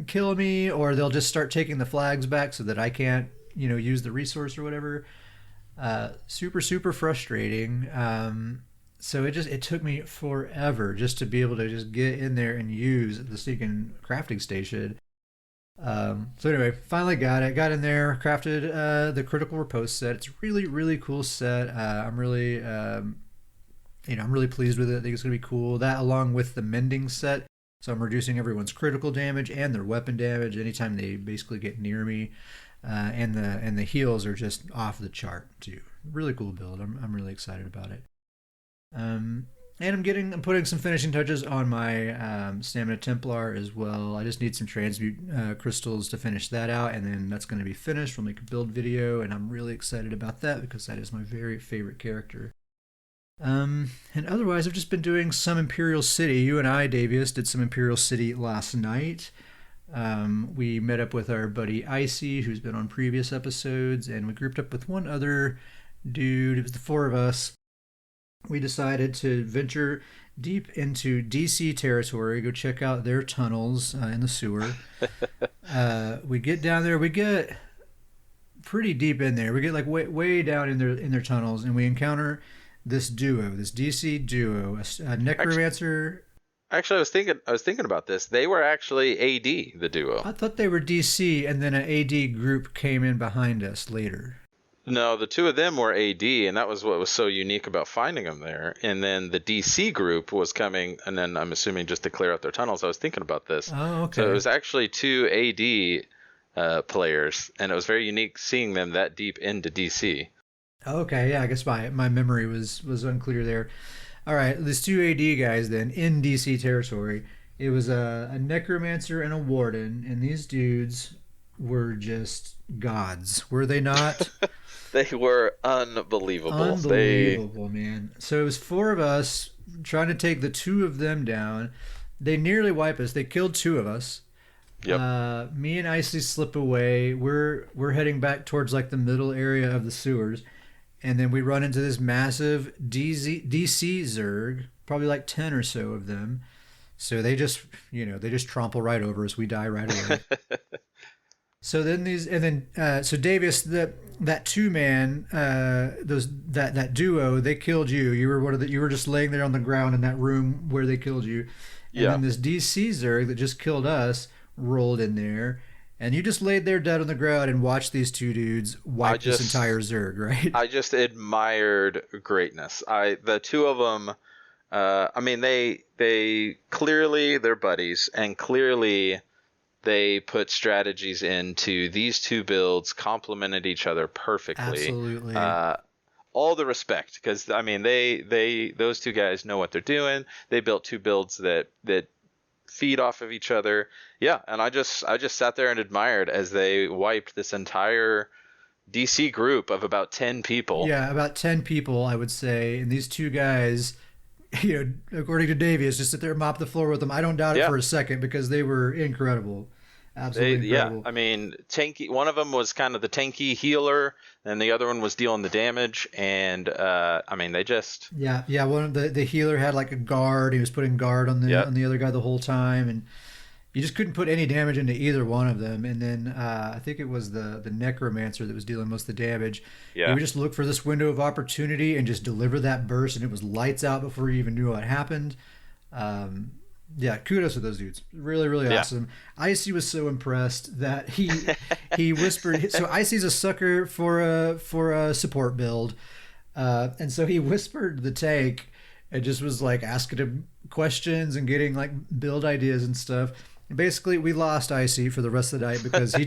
kill me, or they'll just start taking the flags back so that I can't use the resource or whatever. Super frustrating. So it took me forever just to be able to just get in there and use the sneaking crafting station. So anyway, finally got in there, crafted the Critical Riposte set. It's a really cool set. I'm really pleased with it. I think it's gonna be cool. That along with the Mending set. So I'm reducing everyone's critical damage and their weapon damage anytime they basically get near me. And the heals are just off the chart too. Really cool build. I'm really excited about it. And I'm putting some finishing touches on my Stamina Templar as well. I just need some transmute crystals to finish that out, and then that's going to be finished. We'll make a build video, and I'm really excited about that because that is my very favorite character. And otherwise, I've just been doing some Imperial City. You and I, Davius, did some Imperial City last night. We met up with our buddy Icy, who's been on previous episodes, and we grouped up with one other dude. It was the four of us. We decided to venture deep into DC territory, go check out their tunnels in the sewer. We get down there, we get pretty deep in there. We get like way down in their tunnels, and we encounter this duo, this DC duo, a Necromancer. Actually, I was thinking about this. They were actually AD, the duo. I thought they were DC, and then an AD group came in behind us later. No, the two of them were AD, and that was what was so unique about finding them there. And then the DC group was coming, and then I'm assuming just to clear out their tunnels. I was thinking about this. Oh, okay. So it was actually two AD players, and it was very unique seeing them that deep into DC. Okay, yeah, I guess my memory was unclear there. All right, these two AD guys then in DC territory. It was a Necromancer and a Warden, and these dudes were just gods, were they not? They were unbelievable. Unbelievable, man. So it was four of us trying to take the two of them down. They nearly wipe us. They killed two of us. Yep. Me and Icy slip away. We're heading back towards like the middle area of the sewers, and then we run into this massive DC Zerg, probably like 10 or so of them. So they just trample right over us. We die right away. So then so Davis, that two man, that duo, they killed you. You were just laying there on the ground in that room where they killed you. And then this DC Zerg that just killed us rolled in there, and you just laid there dead on the ground and watched these two dudes wipe this entire Zerg, right? I just admired greatness. The two of them, I mean, they clearly they're buddies, and clearly they put strategies into these two builds, complemented each other perfectly. Absolutely. All the respect, because I mean, those two guys know what they're doing. They built two builds that feed off of each other. Yeah, and I just sat there and admired as they wiped this entire DC group of about 10 people. Yeah, about 10 people, I would say. And these two guys, according to Davies, just sit there and mop the floor with them. I don't doubt it for a second, because they were incredible. Absolutely incredible. Yeah, I mean, tanky. One of them was kind of the tanky healer, and the other one was dealing the damage. And I mean, they just one of the healer had like a guard. He was putting guard on the other guy the whole time, and you just couldn't put any damage into either one of them. And then I think it was the Necromancer that was dealing most of the damage. Yeah, we just looked for this window of opportunity and just deliver that burst, and it was lights out before you even knew what happened. Yeah, kudos to those dudes. Really, really awesome. Icy was so impressed that he whispered. So Icy's a sucker for a support build, and so he whispered the tank and just was like asking him questions and getting like build ideas and stuff. And basically, we lost Icy for the rest of the night because you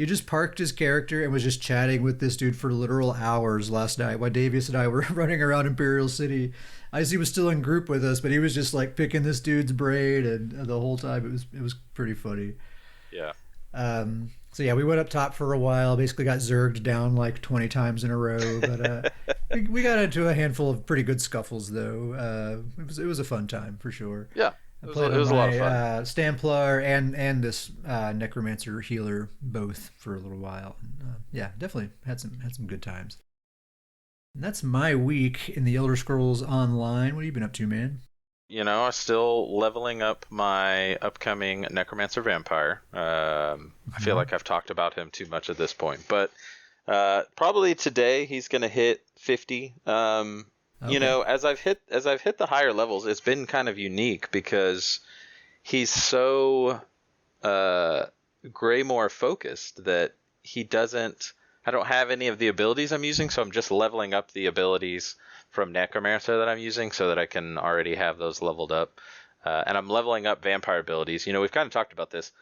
just parked his character and was just chatting with this dude for literal hours last night while Davius and I were running around Imperial City. Icy was still in group with us, but he was just like picking this dude's brain, and the whole time it was pretty funny. Yeah. So yeah, we went up top for a while. Basically, got zerged down like 20 times in a row, but we got into a handful of pretty good scuffles though. It was a fun time for sure. Yeah. It was a lot of fun. Stamplar and this Necromancer healer both for a little while. Yeah, definitely had some good times. And that's my week in the Elder Scrolls Online. What have you been up to, man? I'm still leveling up my upcoming Necromancer Vampire. I feel like I've talked about him too much at this point, but probably today he's going to hit 50. Okay. As I've hit the higher levels, it's been kind of unique because he's so Greymore focused that I don't have any of the abilities I'm using, so I'm just leveling up the abilities from Necromancer that I'm using so that I can already have those leveled up. and I'm leveling up vampire abilities. We've kind of talked about this.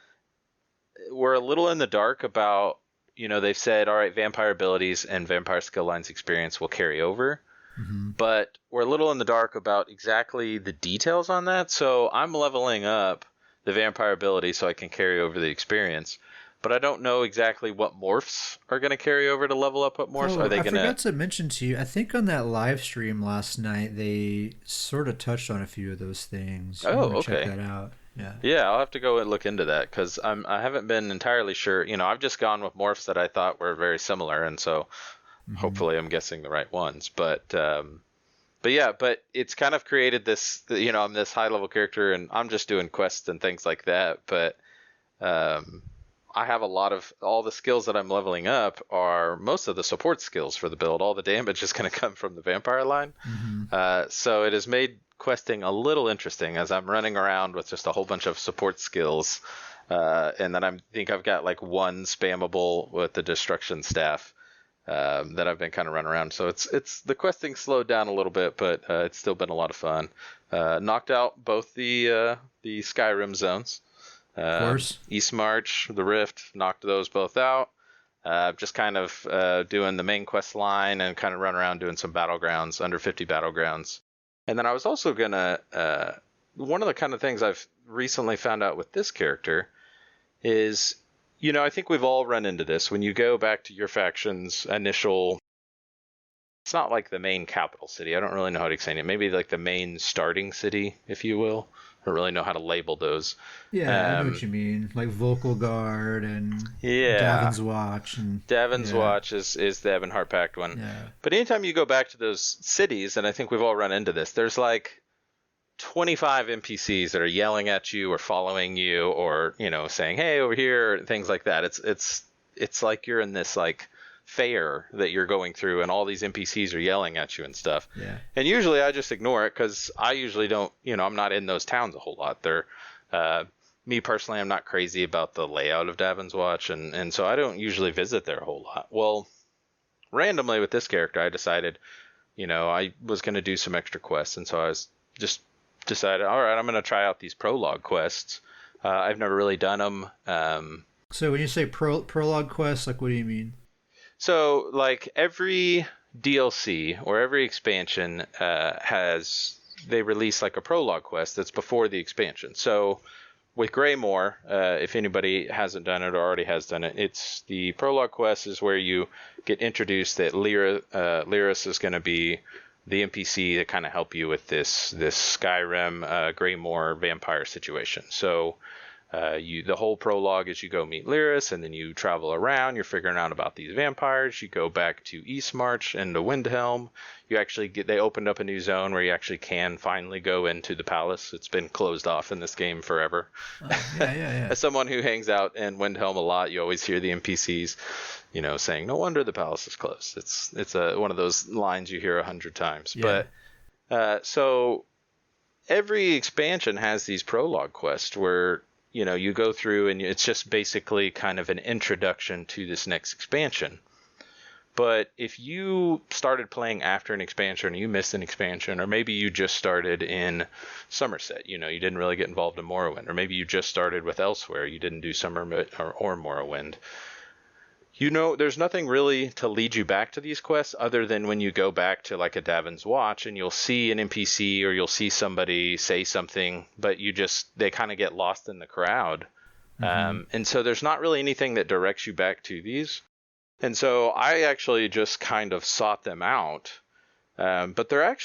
We're a little in the dark about, they've said, all right, vampire abilities and vampire skill lines experience will carry over. Mm-hmm. But we're a little in the dark about exactly the details on that. So I'm leveling up the vampire ability so I can carry over the experience. But I don't know exactly what morphs are going to carry over to level up what morphs. Oh, Are they I going to... forgot to mention to you, I think on that live stream last night, they sort of touched on a few of those things. You Oh, want to check okay. that out. Yeah. Yeah, I'll have to go and look into that because I haven't been entirely sure. I've just gone with morphs that I thought were very similar, and so Mm-hmm. hopefully I'm guessing the right ones. But yeah, but it's kind of created this, I'm this high level character and I'm just doing quests and things like that. But I have all the skills that I'm leveling up are most of the support skills for the build. All the damage is going to come from the vampire line. Mm-hmm. So it has made questing a little interesting as I'm running around with just a whole bunch of support skills. And then I think I've got like one spammable with the destruction staff. That I've been kind of running around. So it's the questing slowed down a little bit, but it's still been a lot of fun. Knocked out both the Skyrim zones. Of course. East March, the Rift, knocked those both out. Just kind of doing the main quest line and kind of run around doing some battlegrounds, under 50 battlegrounds. And then I was also gonna one of the kind of things I've recently found out with this character is, I think we've all run into this when you go back to your faction's initial. It's not like the main capital city. I don't really know how to explain it. Maybe like the main starting city, if you will. I don't really know how to label those. Yeah, I know what you mean. Like Vocal Guard and Yeah, Davin's Watch and Davin's yeah, Watch is the Ebonheart Pact one. yeah, But anytime you go back to those cities, and I think we've all run into this, there's like 25 NPCs that are yelling at you or following you or, saying, hey, over here, and things like that. It's like you're in this like fair that you're going through and all these NPCs are yelling at you and stuff. yeah. And usually I just ignore it because I usually don't, I'm not in those towns a whole lot. Me personally, I'm not crazy about the layout of Davin's Watch. And so I don't usually visit there a whole lot. Well, randomly with this character, I decided, I was going to do some extra quests. And so I was just decided, all right, I'm going to try out these prologue quests. I've never really done them. So when you say prologue quest, like what do you mean? So like every DLC or every expansion they release like a prologue quest that's before the expansion. So with Greymore, if anybody hasn't done it or already has done it, it's the prologue quest is where you get introduced that Lyris is going to be the NPC that kind of help you with this Skyrim Greymore vampire situation. So the whole prologue is you go meet Lyris, and then you travel around. You're figuring out about these vampires. You go back to Eastmarch and to Windhelm. They opened up a new zone where you actually can finally go into the palace. It's been closed off in this game forever. Yeah. As someone who hangs out in Windhelm a lot, you always hear the NPCs, saying, "No wonder the palace is closed." It's one of those lines you hear 100 times. Yeah. But so every expansion has these prologue quests where you go through and it's just basically kind of an introduction to this next expansion. But if you started playing after an expansion or you missed an expansion, or maybe you just started in Somerset, you didn't really get involved in Morrowind, or maybe you just started with Elsewhere, you didn't do or Morrowind. There's nothing really to lead you back to these quests other than when you go back to like a Davin's Watch and you'll see an NPC or you'll see somebody say something, but they kind of get lost in the crowd. Mm-hmm. And so there's not really anything that directs you back to these. And so I actually just kind of sought them out. But they're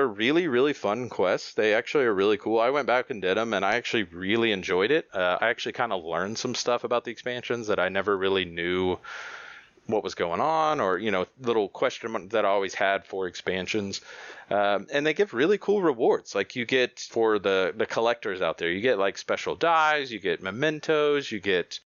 really, really fun quests. They actually are really cool. I went back and did them, and I actually really enjoyed it. I actually kind of learned some stuff about the expansions that I never really knew what was going on, or little question that I always had for expansions. And they give really cool rewards. Like you get for the collectors out there, you get like special dies, you get mementos, you get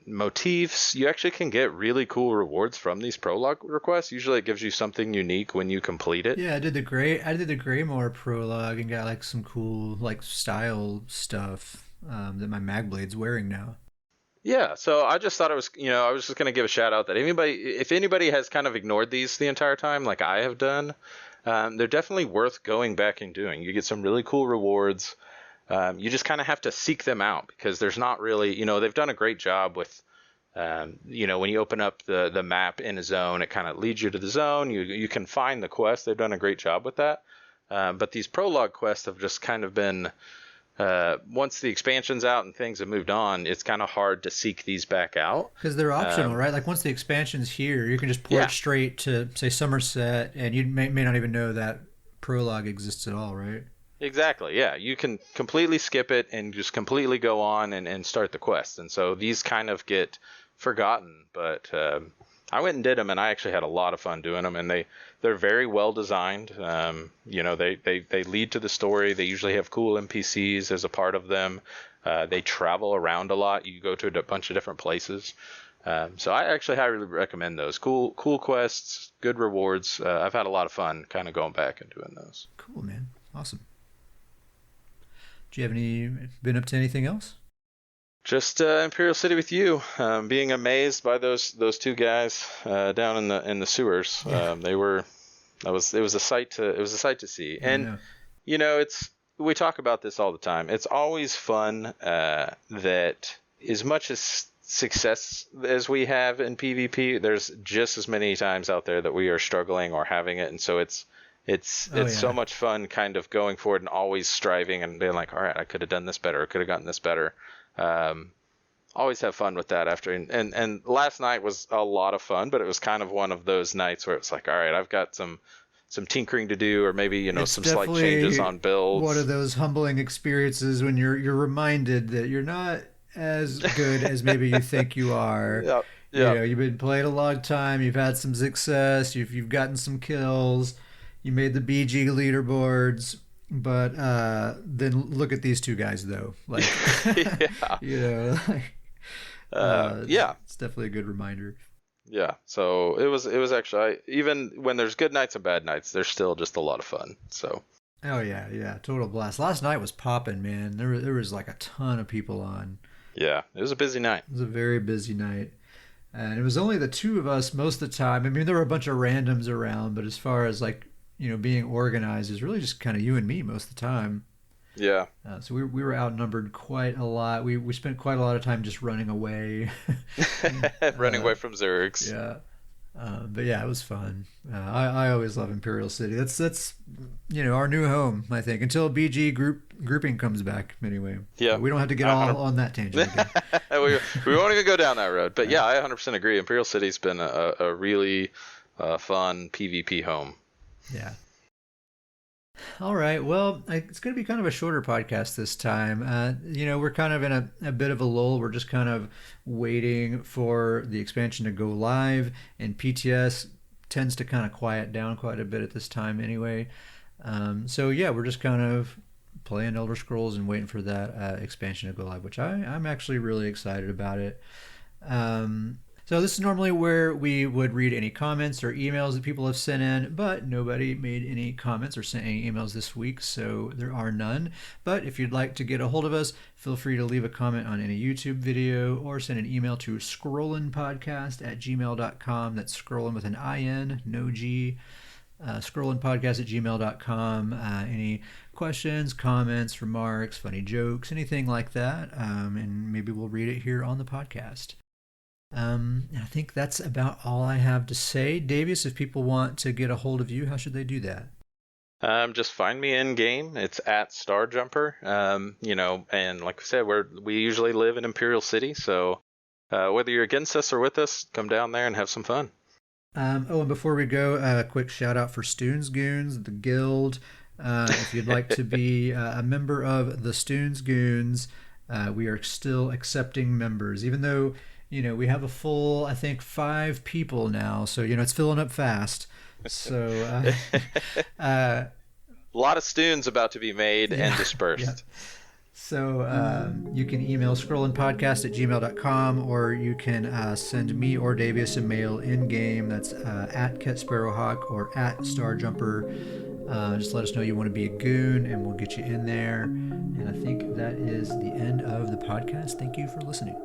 motifs. You actually can get really cool rewards from these prologue requests. Usually it gives you something unique when you complete it. Yeah, I did the Greymore prologue and got like some cool like style stuff that my Magblade's wearing now. Yeah, so I just thought it was, I was just going to give a shout out that if anybody has kind of ignored these the entire time, like I have done, they're definitely worth going back and doing. You get some really cool rewards. You just kind of have to seek them out because there's not really, they've done a great job with, when you open up the map in a zone, it kind of leads you to the zone. You can find the quest. They've done a great job with that. But these prologue quests have just kind of been, once the expansion's out and things have moved on, it's kind of hard to seek these back out. Because they're optional, right? Like once the expansion's here, you can just port straight to, say, Somerset, and you may not even know that prologue exists at all, right? Exactly, yeah. You can completely skip it and just completely go on and start the quest. And so these kind of get forgotten, but I went and did them, and I actually had a lot of fun doing them, and they're very well designed. They lead to the story. They usually have cool NPCs as a part of them. They travel around a lot. You go to a bunch of different places. So I actually highly recommend those. Cool quests, good rewards. I've had a lot of fun kind of going back and doing those. Cool, man. Awesome. Do you have been up to anything else? Just Imperial City with you, being amazed by those two guys down in the sewers. Yeah. It was a sight to see. And we talk about this all the time. It's always fun that as much as success as we have in PvP, there's just as many times out there that we are struggling or having it, and so it's so much fun kind of going forward and always striving and being like, all right, I could have done this better, I could have gotten this better. Always have fun with that after, and last night was a lot of fun, but it was kind of one of those nights where it's like, all right, I've got some tinkering to do, or maybe some slight changes on builds. One of those humbling experiences when you're reminded that you're not as good as maybe you think you are. Yep. You've been playing a long time, you've had some success, you've gotten some kills, you made the BG leaderboards. But then look at these two guys, though. Like, it's definitely a good reminder. Yeah. So it was actually, even when there's good nights and bad nights, there's still just a lot of fun. So. Oh yeah, total blast. Last night was popping, man. There was like a ton of people on. Yeah, it was a busy night. It was a very busy night, and it was only the two of us most of the time. I mean, there were a bunch of randoms around, but as far as like, being organized, is really just kind of you and me most of the time. Yeah. So we were outnumbered quite a lot. We spent quite a lot of time just running away. Running away from Zergs. Yeah. But yeah, it was fun. I always love Imperial City. That's our new home, I think, until BG grouping comes back anyway. Yeah. We don't have to get all on that tangent again. we won't even go down that road. But yeah, I 100% agree. Imperial City's been a really fun PvP home. Yeah. All right. Well, it's going to be kind of a shorter podcast this time. We're kind of in a bit of a lull. We're just kind of waiting for the expansion to go live, and PTS tends to kind of quiet down quite a bit at this time anyway. So yeah, we're just kind of playing Elder Scrolls and waiting for that expansion to go live, which I'm actually really excited about it. So this is normally where we would read any comments or emails that people have sent in, but nobody made any comments or sent any emails this week, so there are none. But if you'd like to get a hold of us, feel free to leave a comment on any YouTube video or send an email to scrollinpodcast@gmail.com. That's scrollin with an I-N, no G. Scrollinpodcast@gmail.com. Any questions, comments, remarks, funny jokes, anything like that, and maybe we'll read it here on the podcast. I think that's about all I have to say. Davius, if people want to get a hold of you, how should they do that? Just find me in game. It's at Starjumper. And like I said, we usually live in Imperial City, so whether you're against us or with us, come down there and have some fun. And before we go, a quick shout out for Stuhn's Goons, the guild. If you'd like to be a member of the Stuhn's Goons, we are still accepting members, even though we have a full, I think, 5 people now, so it's filling up fast. So a lot of Stuhns about to be made and dispersed. Yeah. So you can email scrollinpodcast@gmail.com, or you can send me or Davius a mail in game. That's at Ket Sparrowhawk or at Starjumper. Just let us know you want to be a goon, and we'll get you in there. And I think that is the end of the podcast. Thank you for listening.